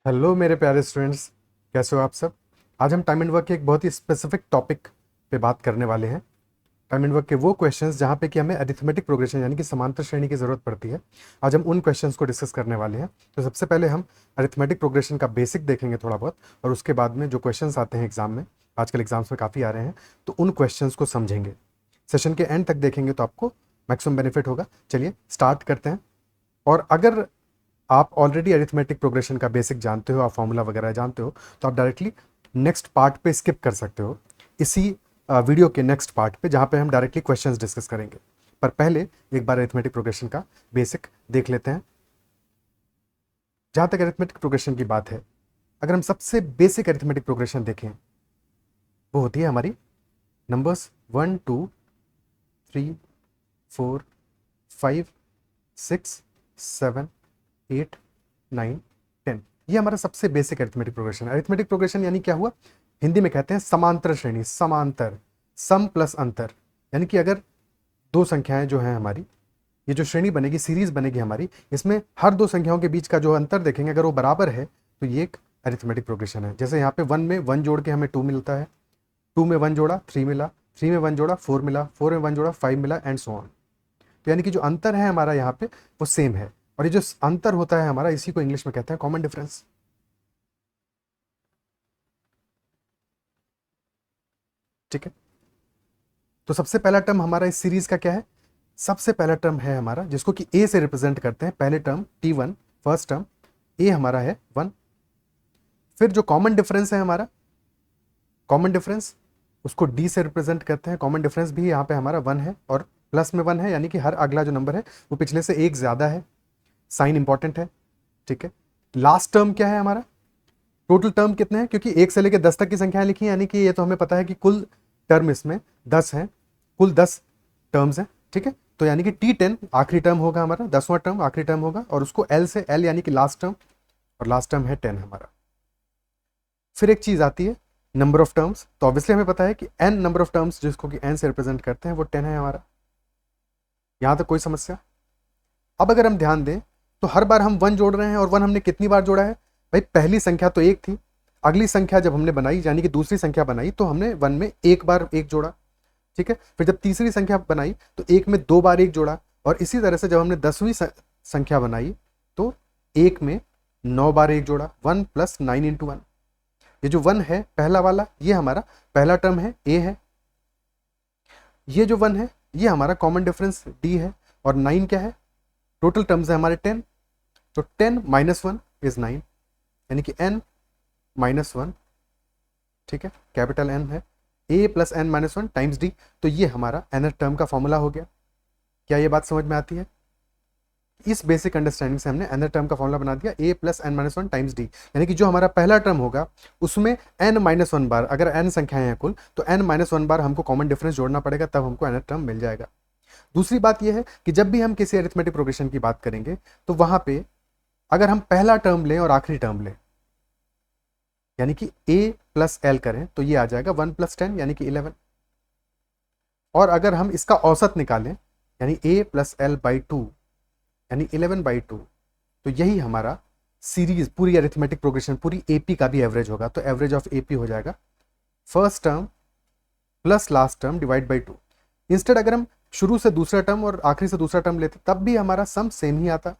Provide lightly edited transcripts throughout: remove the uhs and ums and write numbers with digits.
Hello मेरे प्यारे students, कैसे हो आप सब। आज हम टाइम एंड वर्क के एक बहुत ही स्पेसिफिक टॉपिक पे बात करने वाले हैं। टाइम एंड वर्क के वो क्वेश्चंस जहाँ पे कि हमें अरिथमेटिक प्रोग्रेशन यानी कि समांतर श्रेणी की ज़रूरत पड़ती है। आज हम उन क्वेश्चंस को डिस्कस करने वाले हैं। तो सबसे पहले हम अरिथमेटिक प्रोग्रेशन का बेसिक देखेंगे थोड़ा बहुत, और उसके बाद में जो क्वेश्चंस आते हैं एग्जाम में, आजकल एग्जाम्स में काफ़ी आ रहे हैं, तो उन क्वेश्चंस को समझेंगे। सेशन के एंड तक देखेंगे तो आपको मैक्सिमम बेनिफिट होगा। चलिए स्टार्ट करते हैं। और अगर आप ऑलरेडी अरिथमेटिक प्रोग्रेशन का बेसिक जानते हो, आप फॉर्मूला वगैरह जानते हो, तो आप डायरेक्टली नेक्स्ट पार्ट पे स्किप कर सकते हो, इसी वीडियो के नेक्स्ट पार्ट पे, जहाँ पे हम डायरेक्टली क्वेश्चंस डिस्कस करेंगे। पर पहले एक बार अरिथमेटिक प्रोग्रेशन का बेसिक देख लेते हैं। जहाँ तक अरिथमेटिक प्रोग्रेशन की बात है, अगर हम सबसे बेसिक अरिथमेटिक प्रोग्रेशन देखें, वो होती है हमारी नंबर्स 1 2 3 4 5 6 7 8 9 10। ये हमारा सबसे बेसिक अरिथमेटिक प्रोग्रेशन है। अरिथमेटिक प्रोग्रेशन यानी क्या हुआ, हिंदी में कहते हैं समांतर श्रेणी, समांतर, सम प्लस अंतर। यानी कि अगर दो संख्याएं जो हैं हमारी, ये जो श्रेणी बनेगी, सीरीज बनेगी हमारी, इसमें हर दो संख्याओं के बीच का जो अंतर देखेंगे, अगर वो बराबर है तो ये एक अरिथमेटिक प्रोग्रेशन है। जैसे यहाँ पे 1 में 1 जोड़ के हमें 2 मिलता है, 2 में 1 जोड़ा 3 मिला, 3 में 1 जोड़ा 4 मिला, 4 में 1 जोड़ा 5 मिला, एंड सो ऑन। तो यानी कि जो अंतर है हमारा यहाँ पे वो सेम है। और ये जो अंतर होता है हमारा, इसी को इंग्लिश में कहते हैं कॉमन डिफरेंस। ठीक है। तो सबसे पहला टर्म हमारा इस सीरीज का क्या है, सबसे पहला टर्म है हमारा जिसको कि ए से रिप्रेजेंट करते हैं, पहले टर्म T1, फर्स्ट टर्म ए हमारा है 1। फिर जो कॉमन डिफरेंस है हमारा, कॉमन डिफरेंस उसको डी से रिप्रेजेंट करते हैं। कॉमन डिफरेंस भी यहाँ पे हमारा 1 है और प्लस में 1 है, यानी कि हर अगला जो नंबर है वो पिछले से एक ज्यादा है। साइन इंपॉर्टेंट है। ठीक है। लास्ट टर्म क्या है हमारा, टोटल टर्म कितने हैं, क्योंकि 1 से लेकर 10 तक की संख्याएं लिखी हैं, यानी कि ये तो हमें पता है कि कुल टर्म इसमें 10 हैं, कुल 10 टर्म्स हैं। ठीक है। तो यानी कि T10 आखिरी टर्म होगा हमारा, 10वां टर्म आखिरी टर्म होगा, और उसको L से, L यानी कि लास्ट टर्म, और लास्ट टर्म है 10 हमारा। फिर एक चीज आती है नंबर ऑफ टर्म्स। तो ऑब्वियसली हमें पता है कि n नंबर ऑफ टर्म्स जिसको कि n से रिप्रेजेंट करते हैं वो 10 है हमारा। यहां तक कोई समस्या। अब अगर हम ध्यान दें तो हर बार हम 1 जोड़ रहे हैं, और 1 हमने कितनी बार जोड़ा है भाई, पहली संख्या तो 1 थी, अगली संख्या जब हमने बनाई यानी कि दूसरी संख्या बनाई, तो हमने 1 में एक बार 1 जोड़ा। ठीक है। फिर जब तीसरी संख्या बनाई तो 1 में 2 बार 1 जोड़ा, और इसी तरह से जब हमने 10वीं संख्या बनाई तो 1 में 9 बार 1 जोड़ा, 1 प्लस 9 इंटू 1। ये जो 1 है पहला वाला, ये हमारा पहला टर्म है, ए है। ये जो 1 है ये हमारा कॉमन डिफरेंस डी है, और 9 क्या है, टोटल टर्म्स है हमारे 10। तो 10 माइनस 1 इज 9, यानी कि n माइनस 1। ठीक है, कैपिटल N है, a plus N minus 1 times D. तो ये हमारा nth टर्म का फॉर्मूला हो गया। क्या ये बात समझ में आती है? इस बेसिक अंडरस्टैंडिंग से हमने nth टर्म का फॉर्मूला बना दिया, a plus N minus 1 times D. यानी कि जो हमारा पहला टर्म होगा उसमें n माइनस 1 बार, अगर n संख्याएं हैं कुल, तो n माइनस 1 बार हमको कॉमन डिफरेंस जोड़ना पड़ेगा, तब हमको nth टर्म मिल जाएगा। दूसरी बात यह है कि जब भी हम किसी अरिथमेटिक प्रोग्रेशन की बात करेंगे तो वहां पे अगर हम पहला टर्म लें और आखिरी टर्म लें, यानी कि a प्लस एल करें, तो ये आ जाएगा 1 प्लस 10 यानी कि 11। और अगर हम इसका औसत निकालें, यानी a प्लस एल बाई 2 यानी 11/2, तो यही हमारा सीरीज पूरी अरिथमेटिक प्रोग्रेशन, पूरी एपी का भी एवरेज होगा। तो एवरेज ऑफ एपी हो जाएगा first term plus last term divide by 2। Instead अगर हम शुरू से दूसरा टर्म और आखिरी से दूसरा टर्म लेते तब भी हमारा सम सेम ही आता,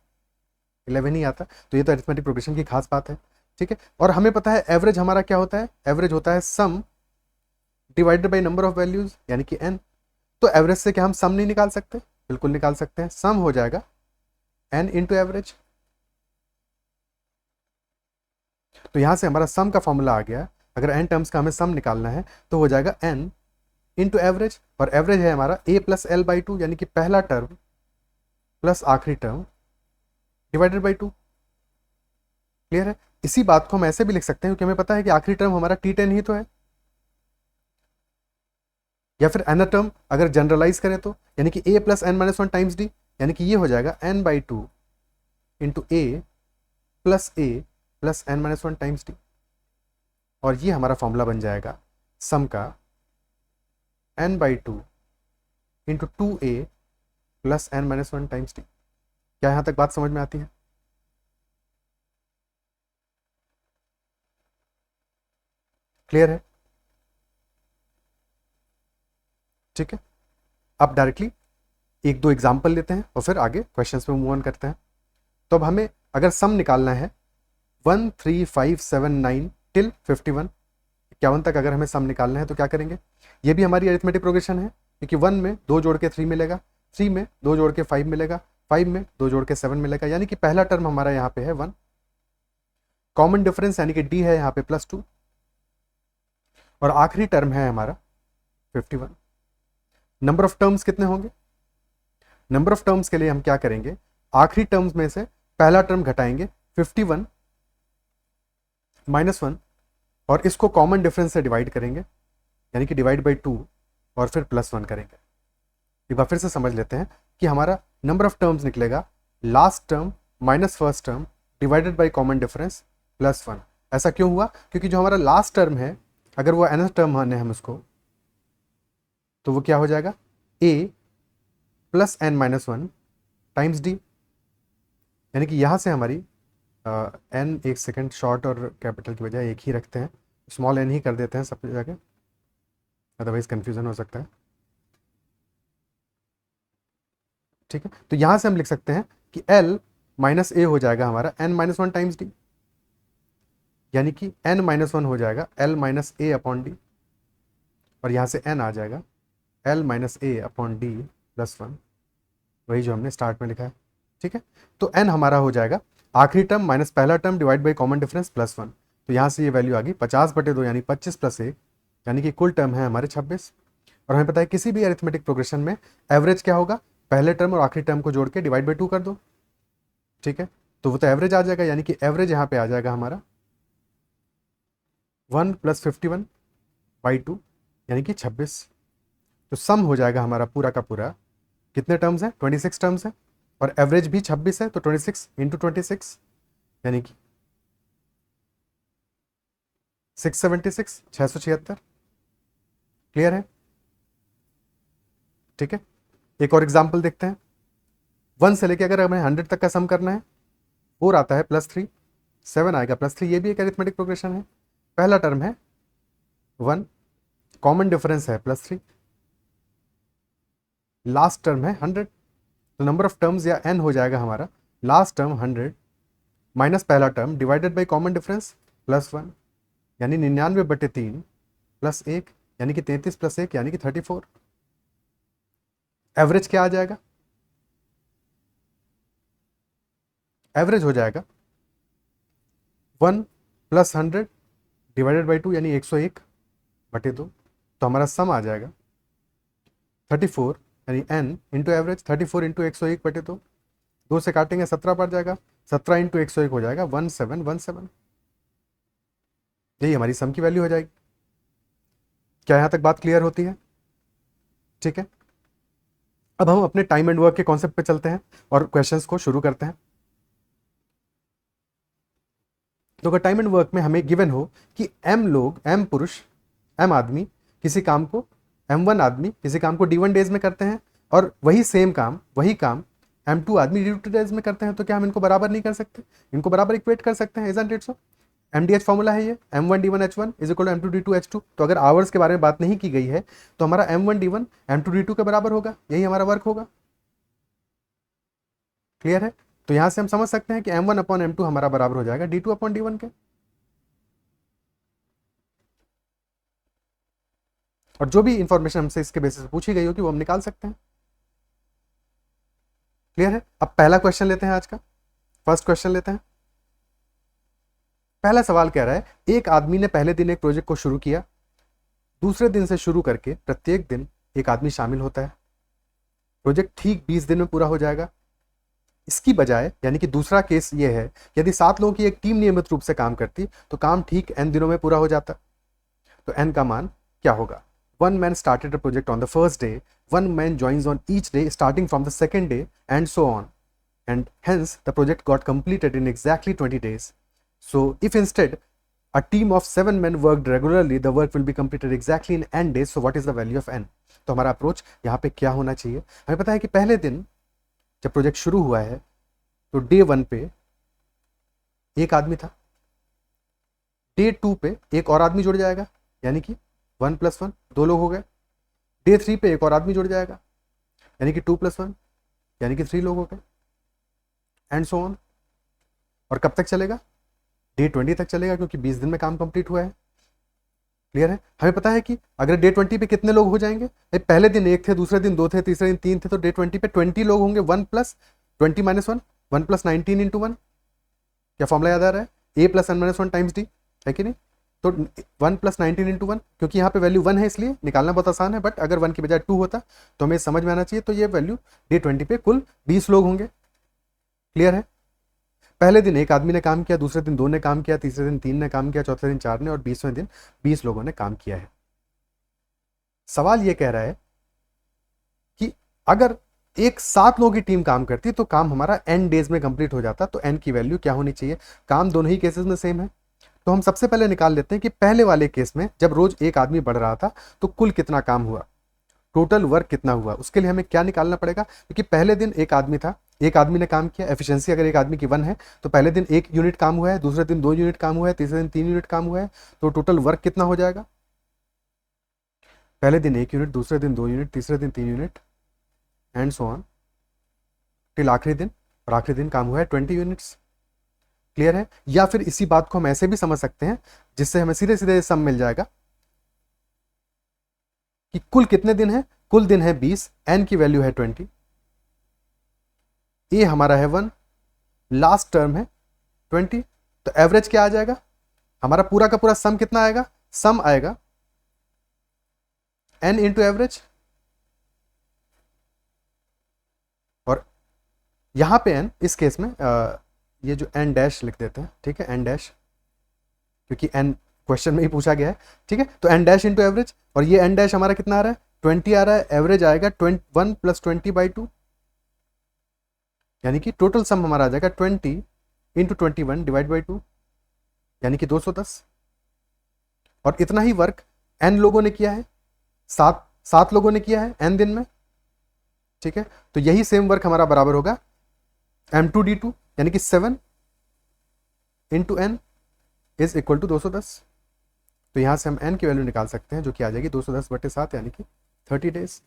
11 ही आता। तो ये तो अरिथमेटिक प्रोग्रेशन की खास बात है। ठीक है। और हमें पता है एवरेज हमारा क्या होता है, एवरेज होता है सम divided by number of values यानी कि n। तो एवरेज से क्या हम सम नहीं निकाल सकते? बिल्कुल निकाल सकते हैं। सम हो जाएगा n इंटू एवरेज। तो यहां से हमारा सम का फॉर्मूला आ गया। अगर n टर्म्स का हमें सम निकालना है तो हो जाएगा n इंटू एवरेज, और एवरेज है हमारा a प्लस एल बाई 2 यानी कि पहला टर्म प्लस आखिरी टर्म डिवाइडेड बाई 2। क्लियर है? इसी बात को हम ऐसे भी लिख सकते हैं, क्योंकि हमें पता है कि आखिरी टर्म हमारा T10 ही तो है। या फिर एन टर्म अगर जनरलाइज करें तो, यानी कि a plus N minus 1 times D, यानी कि ये हो जाएगा n/2 into a plus N minus 1 times D. और ये हमारा फॉर्मूला बन जाएगा सम का n/2 into 2a plus N minus 1 times D. क्या यहां तक बात समझ में आती है? क्लियर है? ठीक है, अब डायरेक्टली एक दो एग्जाम्पल लेते हैं और फिर आगे क्वेश्चंस पे मूव ऑन करते हैं। तो अब हमें अगर सम निकालना है 13579 टिल 51 तक अगर हमें सम निकालना है तो क्या करेंगे? ये भी हमारी अरिथमेटिक प्रोग्रेशन है, क्योंकि 1 में 2 जोड़ के 3 मिलेगा, 3 में 2 जोड़ के 5 मिलेगा, 5 में 2 जोड़ के 7 मिलेगा, यानी कि पहला टर्म हमारा यहाँ पे है 1, कॉमन डिफरेंस यानी कि डी है यहाँ पे +2, और आखिरी टर्म है हमारा 51। नंबर ऑफ टर्म्स कितने होंगे? नंबर ऑफ टर्म्स के लिए हम क्या करेंगे? आखिरी टर्म्स में से पहला टर्म घटाएंगे 51 -1 और इसको कॉमन डिफरेंस से डिवाइड करेंगे, यानी कि डिवाइड बाई 2 और फिर +1 करेंगे। एक बार फिर से समझ लेते हैं कि हमारा नंबर ऑफ टर्म्स निकलेगा last term minus first term divided by common difference +1। ऐसा क्यों हुआ? क्योंकि जो हमारा लास्ट टर्म है, अगर वो nth टर्म माने हम उसको, तो वो क्या हो जाएगा? a + n-1 टाइम्स डी, यानी कि यहां से हमारी n, एक सेकेंड, शॉर्ट और कैपिटल की बजाय एक ही रखते हैं, स्मॉल n ही कर देते हैं सब जगह, अदरवाइज कंफ्यूजन हो सकता है। ठीक है, तो यहां से हम लिख सकते हैं कि l - a हो जाएगा हमारा n-1 टाइम्स डी, यानी कि n-1 हो जाएगा l - a अपॉन डी, और यहां से n आ जाएगा l - a अपॉन डी +1, वही जो हमने स्टार्ट में लिखा है। ठीक है, तो n हमारा हो जाएगा आखिरी टर्म माइनस पहला term divide by common difference +1। तो यहाँ से ये वैल्यू आ गई 50/2 यानी 25 + 1, यानी कि कुल टर्म है हमारे 26। और हमें पता है किसी भी अरिथमेटिक प्रोग्रेशन में एवरेज क्या होगा? पहले टर्म और आखिरी टर्म को जोड़ के डिवाइड बाई 2 कर दो। ठीक है, तो वो तो एवरेज आ जाएगा, यानी कि एवरेज यहाँ पे आ जाएगा हमारा 1 + 51/2 यानी कि 26। तो सम हो जाएगा हमारा पूरा का पूरा, कितने टर्म्स हैं? 26 टर्म्स हैं, और एवरेज भी 26 है, तो 26 × 26 यानी कि 676, 676। क्लियर है? ठीक है, एक और एग्जांपल देखते हैं। 1 से लेके अगर हमें 100 तक का सम करना है, 4 आता है +3, 7 आएगा +3, ये भी एक अरिथमेटिक प्रोग्रेशन है। पहला टर्म है 1, कॉमन डिफरेंस है +3, लास्ट टर्म है 100, तो नंबर ऑफ टर्म्स या n हो जाएगा हमारा लास्ट टर्म 100 माइनस पहला term divided by common difference +1, यानी 99/3 +1, यानी कि 33 + 1 यानी कि 34। एवरेज क्या आ जाएगा? एवरेज हो जाएगा 1 + 100 डिवाइडेड बाई 2 यानी 101/2, तो हमारा सम आ जाएगा 34, यानी n इंटू एवरेज 34 × 101/2, 2 से काटेंगे 17 पड़ जाएगा, 17 × 101 हो जाएगा 1717। यही हमारी सम की वैल्यू हो जाएगी। क्या यहां तक बात क्लियर होती है? ठीक है, अब हम अपने टाइम एंड वर्क के कॉन्सेप्ट पे चलते हैं और क्वेश्चंस को शुरू करते हैं। तो अगर टाइम एंड वर्क में हमें गिवन हो कि m पुरुष, m आदमी किसी काम को, m1 आदमी किसी काम को d1 डेज में करते हैं, और वही सेम काम, वही काम m2 आदमी d2 डेज में करते हैं, तो क्या हम इनको बराबर नहीं कर सकते? इनको बराबर इक्वेट कर सकते हैं, isn't it so? MDH formula है ये, m1 d1 h1 = m2 d2 h2। तो अगर आवर्स के बारे में बात नहीं की गई है, तो हमारा m1 d1 m2 d2 के बराबर होगा, यही हमारा वर्क होगा। क्लियर है? तो यहां से हम समझ सकते हैं कि m1/m2 हमारा बराबर हो जाएगा d2/d1 के। और जो भी इंफॉर्मेशन हमसे इसके बेसिस पे पूछी गई होगी वो हम निकाल सकते हैं। क्लियर है? अब पहला क्वेश्चन लेते हैं, आज का फर्स्ट क्वेश्चन लेते हैं। पहला सवाल कह रहा है, एक आदमी ने पहले दिन एक प्रोजेक्ट को शुरू किया, दूसरे दिन से शुरू करके प्रत्येक दिन एक आदमी शामिल होता है, प्रोजेक्ट ठीक 20 दिन में पूरा हो जाएगा। इसकी बजाय, यानी कि दूसरा केस ये है, यदि 7 लोगों की एक टीम नियमित रूप से काम करती तो काम ठीक n दिनों में पूरा हो जाता। तो n का मान क्या होगा? 1 man started a project on the first day, 1 man joins on each day starting from the second day, and so on, and hence the project got completed in exactly 20 days. So if instead a team of 7 men worked regularly, the work will be completed exactly in n days. So what is the value of n? तो हमारा approach यहाँ पे क्या होना चाहिए? हमें पता है कि पहले दिन जब प्रोजेक्ट शुरू हुआ है तो डे 1 पे एक आदमी था, डे 2 पे एक और आदमी जुड़ जाएगा, यानी कि 1+1 2 लोग हो गए। डे 3 पे एक और आदमी जुड़ जाएगा यानी कि 2+1 यानी कि 3 लोग हो गए, एंड सो ऑन। और कब तक चलेगा? डे 20 तक चलेगा, क्योंकि 20 दिन में काम कंप्लीट हुआ है। क्लियर है? हमें पता है कि अगर डे 20 पे कितने लोग हो जाएंगे, पहले दिन 1 थे, दूसरे दिन 2 थे, तीसरे दिन 3 थे, तो डे 20 पे 20 लोग होंगे। 1+20 - 1 1+19 × 1। क्या फॉर्मूला याद आ रहा है? A+n - 1 टाइम्स डी, है कि नहीं? तो 1+19 × 1, क्योंकि यहाँ पे वैल्यू 1 है इसलिए निकालना बहुत आसान है, बट अगर 1 की बजाय 2 होता तो हमें समझ में आना चाहिए। तो ये वैल्यू डे 20 पे कुल 20 लोग होंगे। क्लियर है? पहले दिन एक आदमी ने काम किया, दूसरे दिन 2 ने काम किया, तीसरे दिन 3 ने काम किया, चौथे दिन 4 ने, और 20वें दिन 20 लोगों ने काम किया है। सवाल ये कह रहा है कि अगर एक 7 लोगों की टीम काम करती तो काम हमारा n डेज में कंप्लीट हो जाता, तो n की वैल्यू क्या होनी चाहिए? काम दोनों ही केसेस में सेम है, तो हम सबसे पहले निकाल लेते हैं कि पहले वाले केस में जब रोज एक आदमी बढ़ रहा था तो कुल कितना काम हुआ, टोटल वर्क कितना हुआ। उसके लिए हमें क्या निकालना पड़ेगा? क्योंकि पहले दिन एक आदमी था, एक आदमी ने काम किया। एफिशिएंसी अगर एक आदमी की 1 है तो पहले दिन 1 यूनिट काम हुआ है, दूसरे दिन 2 यूनिट काम हुआ है, तीसरे दिन 3 यूनिट काम हुआ है, तो टोटल वर्क कितना हो जाएगा? पहले दिन 1 यूनिट, दूसरे दिन 2 यूनिट, तीसरे दिन 3 unit, and so on till आखिरी दिन, और आखिरी दिन काम हुआ है 20 यूनिट्स। क्लियर है? या फिर इसी बात को हम ऐसे भी समझ सकते हैं, जिससे हमें सीधे सीधे सम मिल जाएगा कि कुल कितने दिन है। कुल दिन है 20, एन की वैल्यू है 20, ए हमारा है 1, लास्ट टर्म है 20, तो एवरेज क्या आ जाएगा? हमारा पूरा का पूरा सम कितना आएगा? सम आएगा एन इंटू एवरेज, और यहां पे एन इस केस में ये जो एन डैश लिख देते हैं, ठीक है, एन डैश, क्योंकि एन क्वेश्चन में ही पूछा गया है। ठीक है, तो एन डैश इंटू एवरेज, और ये एन डैश हमारा कितना आ रहा है? 20 आ रहा है। एवरेज आएगा 1 + 20/2, यानी कि टोटल सम हमारा आ जाएगा 20 × 21 / 2, यानी कि 210। और इतना ही वर्क एन लोगों ने किया है, सात लोगों ने किया है एन दिन में। ठीक है, तो यही सेम वर्क हमारा बराबर होगा M2D2, यानी कि 7 × n इज इक्वल टू 210। तो यहां से हम n की वैल्यू निकाल सकते हैं, जो कि आ जाएगी 210/7, यानी कि 30 डेज।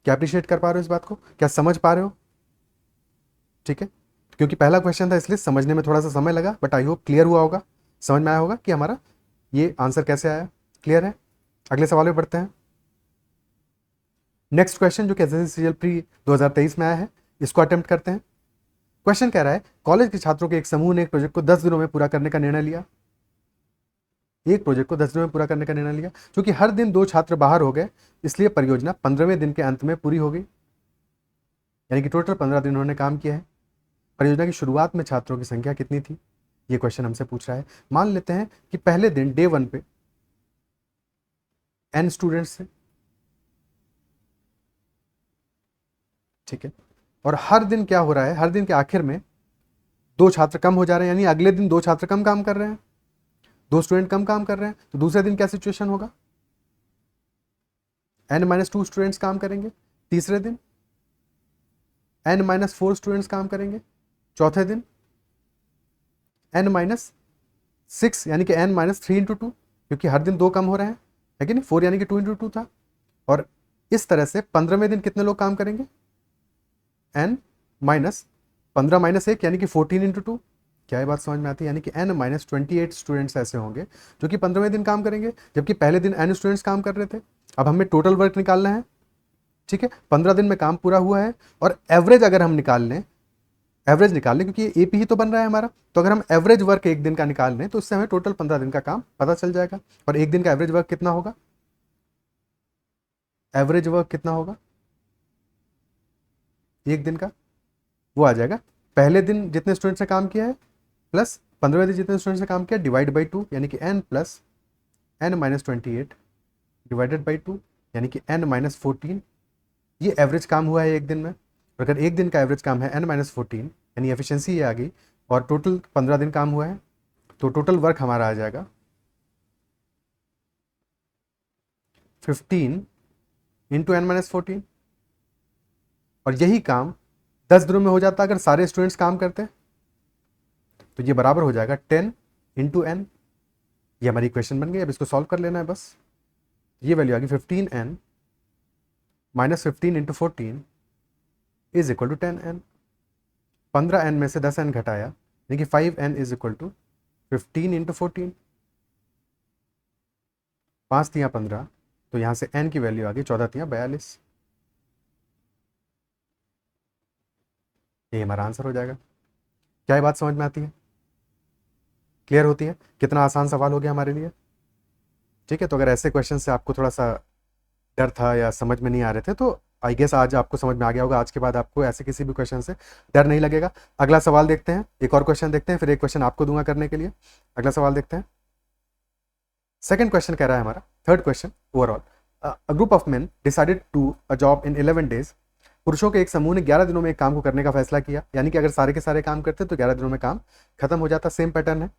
क्या अप्रिशिएट कर पा रहे हो इस बात को? क्या समझ पा रहे हो? ठीक है, क्योंकि पहला क्वेश्चन था इसलिए समझने में थोड़ा सा समय लगा, बट आई होप क्लियर हुआ होगा, समझ में आया होगा कि हमारा ये आंसर कैसे आया। क्लियर है? अगले सवाल में बढ़ते हैं। नेक्स्ट क्वेश्चन जो कि एसएससी प्री 2023 में आया है, इसको अटेम्प्ट करते हैं। क्वेश्चन कह रहा है, कॉलेज के छात्रों के एक समूह ने एक प्रोजेक्ट को 10 दिनों में पूरा करने का निर्णय लिया। एक प्रोजेक्ट को 10 दिनों में पूरा करने का निर्णय लिया। क्योंकि हर दिन 2 छात्र बाहर हो गए, इसलिए परियोजना 15वें दिन के अंत में पूरी हो गई, यानी कि टोटल 15 दिन उन्होंने काम किया है। परियोजना की शुरुआत में छात्रों की संख्या कितनी थी? ये क्वेश्चन हमसे पूछ रहा है। मान लेते हैं कि पहले दिन डे 1 पे n स्टूडेंट्स थे, ठीक है, और हर दिन क्या हो रहा है? हर दिन के आखिर में 2 छात्र कम हो जा रहे हैं, यानी अगले दिन 2 छात्र कम काम कर रहे हैं, 2 स्टूडेंट कम काम कर रहे हैं। तो दूसरे दिन क्या सिचुएशन होगा? n-2 स्टूडेंट्स काम करेंगे। तीसरे दिन n-4 स्टूडेंट्स काम करेंगे। चौथे दिन n-6, यानी कि n-3 × 2, क्योंकि हर दिन 2 कम हो रहे हैं, है कि नहीं? 4 यानी कि 2 × 2 था। और इस तरह से 15वें दिन कितने लोग काम करेंगे? n-15 - 1 यानी कि 14 × 2। क्या ये बात समझ में आती है? यानी कि n-28 स्टूडेंट्स ऐसे होंगे जो कि 15वें दिन काम करेंगे, जबकि पहले दिन n स्टूडेंट्स काम कर रहे थे। अब हमें टोटल वर्क निकालना है, ठीक है, 15 दिन में काम पूरा हुआ है। और एवरेज अगर हम निकाल लें, एवरेज निकाल लें, क्योंकि एपी ही तो बन रहा है हमारा, तो अगर हम एवरेज वर्क एक दिन का निकाल लें तो उससे हमें टोटल 15 दिन का काम पता चल जाएगा। और एक दिन का एवरेज वर्क कितना होगा? एवरेज वर्क कितना होगा एक दिन का? वो आ जाएगा पहले दिन जितने स्टूडेंट्स ने काम किया है प्लस 15वें दिन जितने स्टूडेंट्स ने काम किया /2, यानी कि n + n-28 /2, यानी कि n-14। ये एवरेज काम हुआ है एक दिन में। और अगर एक दिन का एवरेज काम है n-14, यानी एफिशिएंसी ये आ गई, और टोटल 15 दिन काम हुआ है, तो टोटल वर्क हमारा आ जाएगा 15 × n-14। और यही काम 10 दिनों में हो जाता अगर सारे स्टूडेंट्स काम करते, तो ये बराबर हो जाएगा 10 इंटू एन, ये हमारी इक्वेशन बन गई। अब इसको सॉल्व कर लेना है बस। ये वैल्यू आ गई 15n minus 15 into 14 is equal to 10n। 15n में से 10n घटाया, यानी कि 5n is equal to 15 into 14, 5 तियाँ 15, तो यहाँ से n की वैल्यू आ गई 14 तियाँ 42। ये हमारा आंसर हो जाएगा। क्या ये बात समझ में आती है, क्लियर होती है? कितना आसान सवाल हो गया हमारे लिए। ठीक है, तो अगर ऐसे क्वेश्चन से आपको थोड़ा सा डर था या समझ में नहीं आ रहे थे, तो आई गेस आज आपको समझ में आ गया होगा। आज के बाद आपको ऐसे किसी भी क्वेश्चन से डर नहीं लगेगा। अगला सवाल देखते हैं, एक और क्वेश्चन देखते हैं, फिर एक क्वेश्चन आपको दूंगा करने के लिए। अगला सवाल देखते हैं। सेकंड क्वेश्चन कह रहा है हमारा, third question overall, a group of men decided to a job in 11 days. पुरुषों के एक समूह ने 11 दिनों में एक काम को करने का फैसला किया, यानी कि अगर सारे के सारे काम करते तो 11 दिनों में काम खत्म हो जाता। सेम पैटर्न है।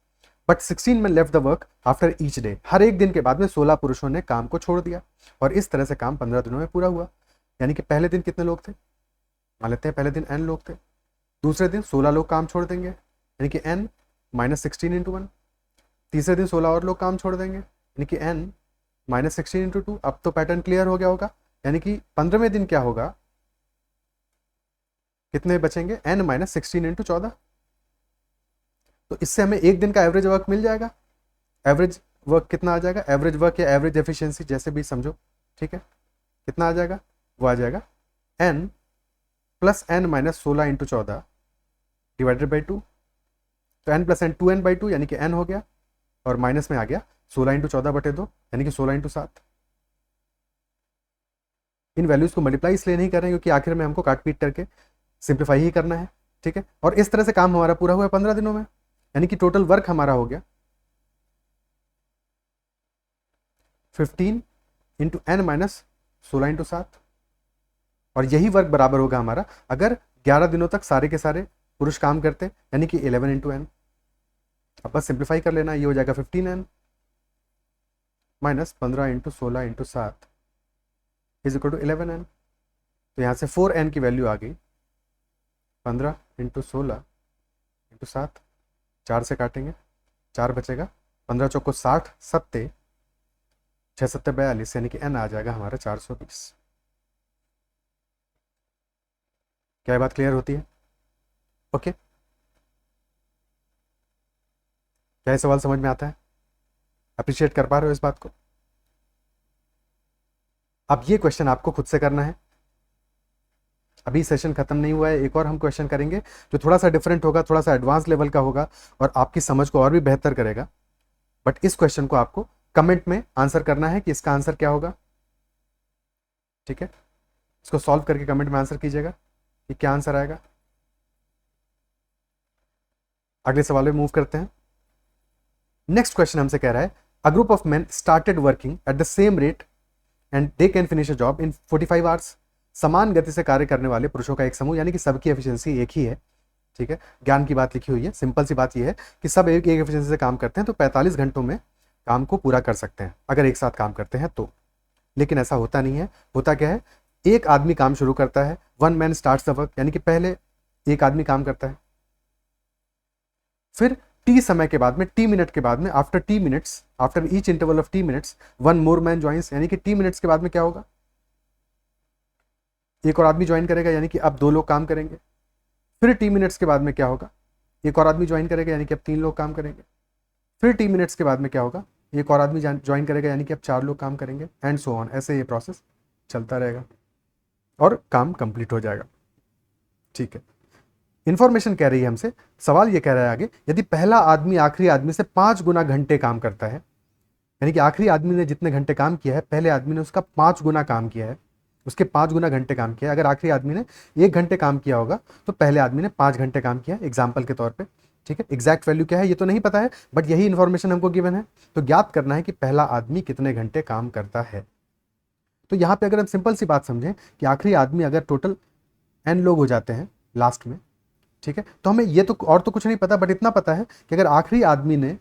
बट 16 में left the work after each day. हर एक दिन के बाद में 16 पुरुषों ने काम को छोड़ दिया और इस तरह से काम 15 दिनों में पूरा हुआ। यानी कि पहले दिन कितने लोग थे, मान लेते हैं पहले दिन n लोग थे, दूसरे दिन 16 लोग काम छोड़ देंगे, यानी कि n माइनस 16 इंटू 1, तीसरे दिन 16 और लोग काम छोड़ देंगे, यानी कि n माइनस 16 इंटू 2। अब तो पैटर्न क्लियर हो गया होगा, यानी कि 15वें दिन क्या होगा, कितने बचेंगे, n माइनस 16 इंटू 14। तो इससे हमें एक दिन का एवरेज वर्क मिल जाएगा। एवरेज वर्क कितना आ जाएगा, एवरेज वर्क या एवरेज एफिशिएंसी जैसे भी समझो, ठीक है, कितना आ जाएगा, वो आ जाएगा n plus N minus 16 into 14 divided by 2। तो n plus N 2n by 2, यानी कि n हो गया, और माइनस में आ गया 16 इंटू 14 बटे 2, यानी कि 16 इंटू 7। इन वैल्यूज को मल्टीप्लाई इसलिए नहीं कर रहे हैं क्योंकि आखिर में हमको काट पीट करके सिंप्लीफाई ही करना है। ठीक है, और इस तरह से काम हमारा पूरा हुआ 15 दिनों में, यानी कि टोटल वर्क हमारा हो गया 15 इंटू एन माइनस 16 इंटू 7। और यही वर्क बराबर होगा हमारा अगर 11 दिनों तक सारे के सारे पुरुष काम करते, यानी कि 11 इंटू एन। अब बस सिंप्लीफाई कर लेना, ये हो जाएगा 15n minus 15 into 16 into 7 is equal to 11n। तो यहाँ से 4n की वैल्यू आ गई 15 इंटू 16 इंटू 7, 4 से काटेंगे 4 बचेगा, 15 चौको 60, 7 6 7 42, यानी कि n आ जाएगा हमारा 420। क्या ये बात क्लियर होती है? ओके, क्या ये सवाल समझ में आता है? अप्रिशिएट कर पा रहे हो इस बात को? अब ये क्वेश्चन आपको खुद से करना है। अभी सेशन खत्म नहीं हुआ है, एक और हम क्वेश्चन करेंगे जो थोड़ा सा डिफरेंट होगा, थोड़ा सा एडवांस लेवल का होगा और आपकी समझ को और भी बेहतर करेगा। बट इस क्वेश्चन को आपको कमेंट में आंसर करना है कि इसका आंसर क्या होगा। ठीक है, इसको सॉल्व करके कमेंट में आंसर कीजिएगा कि क्या आंसर आएगा। अगले सवाल में मूव करते हैं। नेक्स्ट क्वेश्चन हमसे कह रहा है, अ group of main started working at the same rate and they can finish a job in 45 hours. समान गति से कार्य करने वाले पुरुषों का एक समूह, यानी कि सबकी एफिशिएंसी एक ही है। ठीक है, ज्ञान की बात लिखी हुई है। सिंपल सी बात यह है कि सब एक एफिशिएंसी से काम करते हैं तो 45 घंटों में काम को पूरा कर सकते हैं अगर एक साथ काम करते हैं तो। लेकिन ऐसा होता नहीं है। होता क्या है, एक आदमी काम शुरू करता है, one man starts the work, यानी कि पहले एक आदमी काम करता है, फिर टी समय के बाद में, टी मिनट के बाद में, after T minutes, after each interval of T minutes one more man joins, यानी कि टी मिनट्स के बाद में क्या होगा, एक और आदमी ज्वाइन करेगा, यानी कि अब 2 लोग काम करेंगे। फिर टी मिनट्स के बाद में क्या होगा, एक और आदमी ज्वाइन करेगा, यानी कि अब 3 लोग काम करेंगे। फिर टी मिनट्स के बाद में क्या होगा, एक और आदमी ज्वाइन करेगा, यानी कि अब 4 लोग काम करेंगे, एंड सो ऑन। ऐसे ये प्रोसेस चलता रहेगा और काम कंप्लीट हो जाएगा। ठीक है, इंफॉर्मेशन कह रही है हमसे, सवाल ये कह रहा है आगे, यदि पहला आदमी आखिरी आदमी से 5 गुना घंटे काम करता है, यानी कि आखिरी आदमी ने जितने घंटे काम किया है पहले आदमी ने उसका 5 गुना काम किया है, उसके 5 गुना घंटे काम किया है। अगर आखिरी आदमी ने 1 घंटे काम किया होगा तो पहले आदमी ने 5 घंटे काम किया, एग्जाम्पल के तौर पर। ठीक है, एग्जैक्ट वैल्यू क्या है ये तो नहीं पता है, बट यही इंफॉर्मेशन हमको गिवन है। तो ज्ञात करना है कि पहला आदमी कितने घंटे काम करता है। तो यहाँ पे अगर हम सिंपल सी बात समझें कि आखिरी आदमी अगर टोटल n लोग हो जाते हैं लास्ट में, ठीक है, तो हमें ये तो और तो कुछ नहीं पता, बट इतना पता है कि अगर आखिरी आदमी ने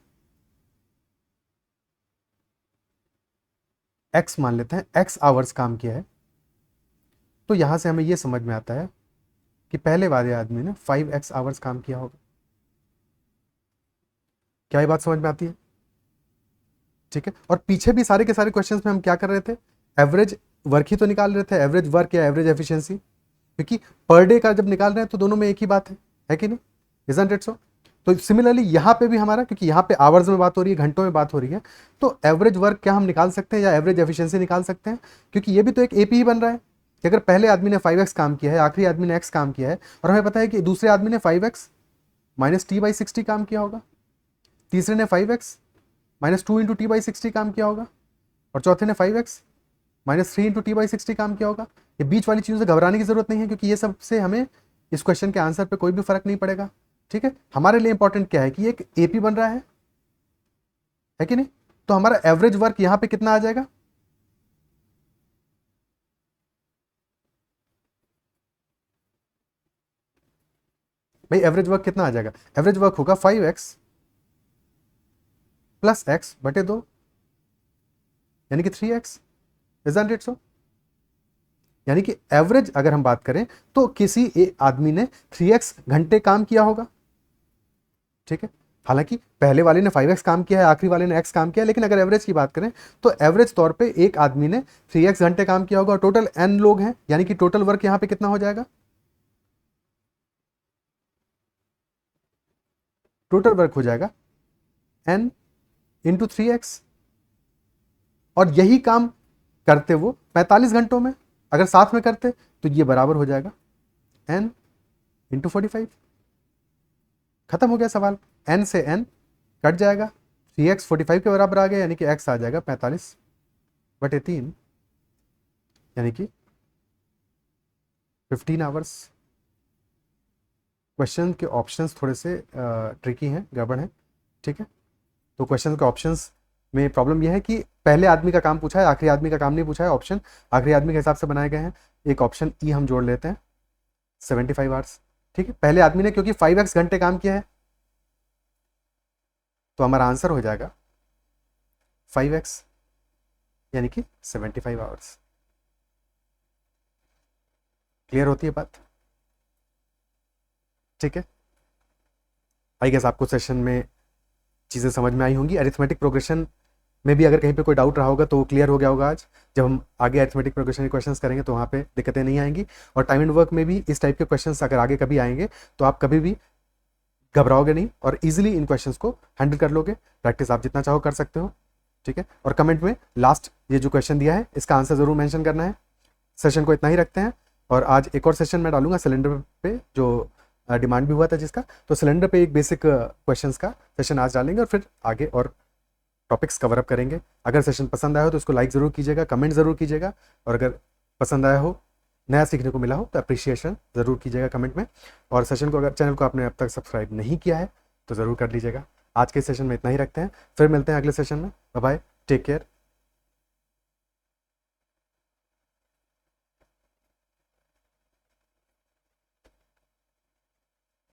x मान लेते हैं, x आवर्स काम किया है, तो यहां से हमें यह समझ में आता है कि पहले वाले आदमी ने 5x आवर्स काम किया होगा। क्या ये बात समझ में आती है? ठीक है, और पीछे भी सारे के सारे क्वेश्चंस में हम क्या कर रहे थे, एवरेज वर्क ही तो निकाल रहे थे, एवरेज वर्क या एवरेज एफिशिएंसी, क्योंकि पर डे का जब निकाल रहे हैं तो दोनों में एक ही बात है कि नहीं? Isn't it so? तो सिमिलरली यहाँ पे भी हमारा, क्योंकि यहाँ पे आवर्स में बात हो रही है, घंटों में बात हो रही है, तो एवरेज वर्क क्या हम निकाल सकते हैं या एवरेज एफिशिएंसी निकाल सकते हैं, क्योंकि ये भी तो एक एपी ही बन रहा है कि अगर पहले आदमी ने 5x काम किया है, आखिरी आदमी ने x काम किया है, और हमें पता है कि दूसरे आदमी ने 5x माइनस टी बाई 60 काम किया होगा, तीसरे ने 5x minus 2 into T by 60 काम किया होगा, और चौथे ने 5x minus 3 into T by 60 काम किया होगा। ये बीच वाली चीज़ों से घबराने की जरूरत नहीं है, क्योंकि ये सबसे हमें इस क्वेश्चन के आंसर पे कोई भी फर्क नहीं पड़ेगा। ठीक है, हमारे लिए इंपॉर्टेंट क्या है कि एक एपी बन रहा है कि नहीं? तो हमारा एवरेज वर्क यहां पे कितना आ जाएगा, भाई एवरेज वर्क कितना आ जाएगा? एवरेज वर्क होगा 5x प्लस x बटे 2, यानी कि 3x। Isn't it so? यानी कि एवरेज अगर हम बात करें तो किसी एक आदमी ने 3x घंटे काम किया होगा। ठीक है, हालांकि पहले वाले ने 5x काम किया है, आखिरी वाले ने x काम किया है, लेकिन अगर एवरेज की बात करें तो एवरेज तौर पे एक आदमी ने 3x घंटे काम किया होगा, और टोटल n लोग हैं, यानी कि टोटल वर्क यहां पे कितना हो जाएगा, टोटल वर्क हो जाएगा n इंटू 3x, और यही काम करते वो 45 घंटों में, अगर साथ में करते तो ये बराबर हो जाएगा n इंटू 45। खत्म हो गया सवाल, n से n कट जाएगा, 3x 45 के बराबर आ गया, यानी कि x आ जाएगा 45 बटे 3, यानी कि 15 आवर्स। क्वेश्चन के ऑप्शंस थोड़े से ट्रिकी हैं, गड़बड़ हैं। ठीक है, तो क्वेश्चन के ऑप्शंस में प्रॉब्लम यह है कि पहले आदमी का काम पूछा है, आखिरी आदमी का काम नहीं पूछा है, ऑप्शन आखिरी आदमी के हिसाब से बनाए गए हैं। एक ऑप्शन ई हम जोड़ लेते हैं, 75 आवर्स। ठीक है, पहले आदमी ने क्योंकि 5x घंटे काम किया है, तो हमारा आंसर हो जाएगा 5x, यानी कि 75 आवर्स। क्लियर होती है बात? ठीक है, आई गेस आपको सेशन में चीज़ें समझ में आई होंगी। अरिथमेटिक प्रोग्रेशन में भी अगर कहीं पे कोई डाउट रहा होगा तो क्लियर हो गया होगा आज। जब हम आगे अरिथमेटिक प्रोग्रेशन के क्वेश्चंस करेंगे तो वहाँ पे दिक्कतें नहीं आएंगी। और टाइम एंड वर्क में भी इस टाइप के क्वेश्चंस अगर आगे कभी आएंगे तो आप कभी भी घबराओगे नहीं और इजीली इन क्वेश्चंस को हैंडल कर लोगे। प्रैक्टिस आप जितना चाहो कर सकते हो। ठीक है, और कमेंट में लास्ट ये जो क्वेश्चन दिया है इसका आंसर ज़रूर मेंशन करना है। सेशन को इतना ही रखते हैं, और आज एक और सेशन मैं डालूंगा सिलेंडर पे, जो डिमांड भी हुआ था जिसका, तो सिलेंडर पे एक बेसिक क्वेश्चंस का सेशन आज डालेंगे और फिर आगे और टॉपिक्स कवर अप करेंगे। अगर सेशन पसंद आया हो तो इसको लाइक ज़रूर कीजिएगा, कमेंट ज़रूर कीजिएगा, और अगर पसंद आया हो, नया सीखने को मिला हो तो अप्रिशिएशन ज़रूर कीजिएगा कमेंट में। और सेशन को, अगर चैनल को आपने अब तक सब्सक्राइब नहीं किया है तो ज़रूर कर लीजिएगा। आज के सेशन में इतना ही रखते हैं, फिर मिलते हैं अगले सेशन में। Bye bye, take care.